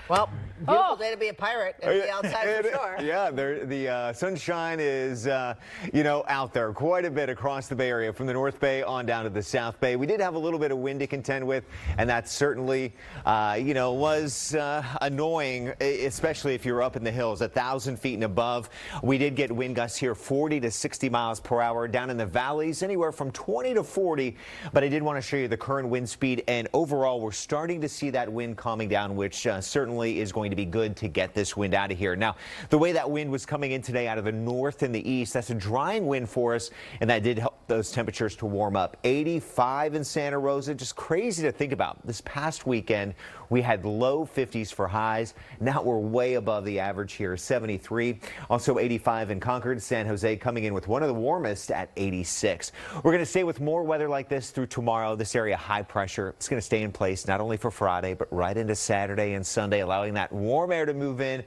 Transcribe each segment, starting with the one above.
Well, beautiful day to be a pirate and be outside for sure. Yeah, the sunshine is, out there quite a bit across the Bay Area from the North Bay on down to the South Bay. We did have a little bit of wind to contend with, and that certainly, was annoying, especially if you're up in the hills, 1,000 feet and above. We did get wind gusts here 40 to 60 miles per hour. Down in the valleys, anywhere from 20 to 40. But I did want to show you the current wind speed, and overall, we're starting to see that wind calming down, which certainly is going to be good to get this wind out of here. Now, the way that wind was coming in today out of the north and the east, that's a drying wind for us, and that did help those temperatures to warm up. 85 in Santa Rosa, just crazy to think about. This past weekend, we had low 50s for highs. Now we're way above the average here, 73. Also 85 in Concord. San Jose coming in with one of the warmest at 86. We're going to stay with more weather like this through tomorrow. This area high pressure. It's going to stay in place not only for Friday, but right into Saturday and Sunday, allowing that warm air to move in.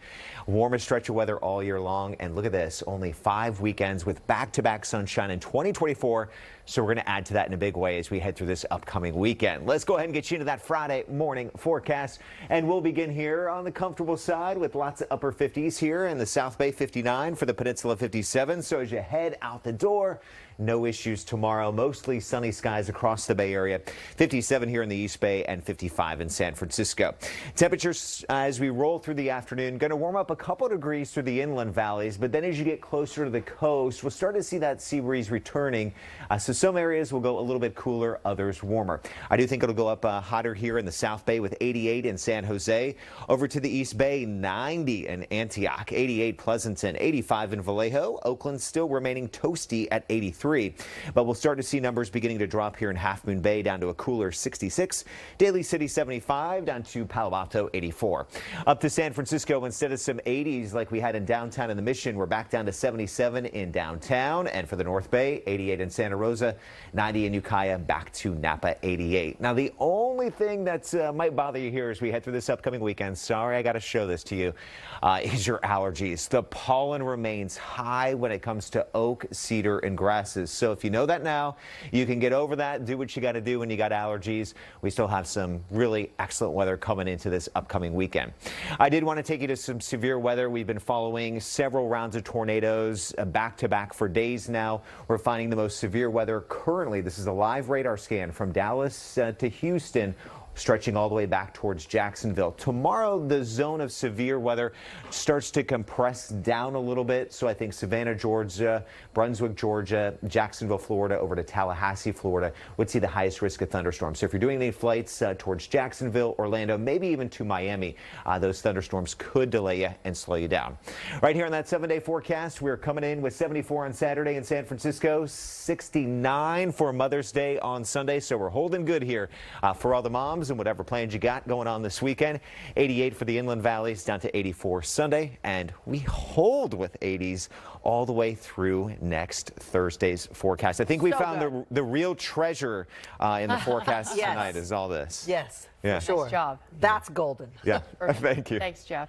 Warmest stretch of weather all year long. And look at this, only 5 weekends with back-to-back sunshine in 2024. So we're going to add to that in a big way as we head through this upcoming weekend. Let's go ahead and get you into that Friday morning forecast. And we'll begin here on the comfortable side with lots of upper 50s here in the South Bay, 59 for the Peninsula, 57. So as you head out the door, no issues tomorrow. Mostly sunny skies across the Bay Area. 57 here in the East Bay and 55 in San Francisco. Temperatures as we roll through the afternoon going to warm up a couple degrees through the inland valleys, but then as you get closer to the coast, we'll start to see that sea breeze returning. So some areas will go a little bit cooler, others warmer. I do think it'll go up hotter here in the South Bay with 88 in San Jose. Over to the East Bay, 90 in Antioch, 88 Pleasanton, 85 in Vallejo. Oakland still remaining toasty at 83. But we'll start to see numbers beginning to drop here in Half Moon Bay down to a cooler 66. Daly City 75 down to Palo Alto 84. Up to San Francisco, instead of some 80s like we had in downtown in the Mission, we're back down to 77 in downtown. And for the North Bay, 88 in Santa Rosa, 90 in Ukiah, back to Napa 88. Now the only thing that might bother you here as we head through this upcoming weekend, sorry I got to show this to you, is your allergies. The pollen remains high when it comes to oak, cedar, and grasses. So if you know that now, you can get over that, do what you got to do when you got allergies. We still have some really excellent weather coming into this upcoming weekend. I did want to take you to some severe weather. We've been following several rounds of tornadoes back to back for days now. We're finding the most severe weather currently. This is a live radar scan from Dallas to Houston, stretching all the way back towards Jacksonville. Tomorrow, the zone of severe weather starts to compress down a little bit. So I think Savannah, Georgia, Brunswick, Georgia, Jacksonville, Florida, over to Tallahassee, Florida, would see the highest risk of thunderstorms. So if you're doing any flights towards Jacksonville, Orlando, maybe even to Miami, those thunderstorms could delay you and slow you down. Right here on that 7-day forecast, we're coming in with 74 on Saturday in San Francisco, 69 for Mother's Day on Sunday. So we're holding good here for all the moms and whatever plans you got going on this weekend. 88 for the inland valleys, down to 84 Sunday, and we hold with 80s all the way through next Thursday's forecast. I think we found the real treasure in the forecast tonight is all this. Yes, yeah. for sure. Nice job. That's golden. Yeah, thank you. Thanks, Jeff.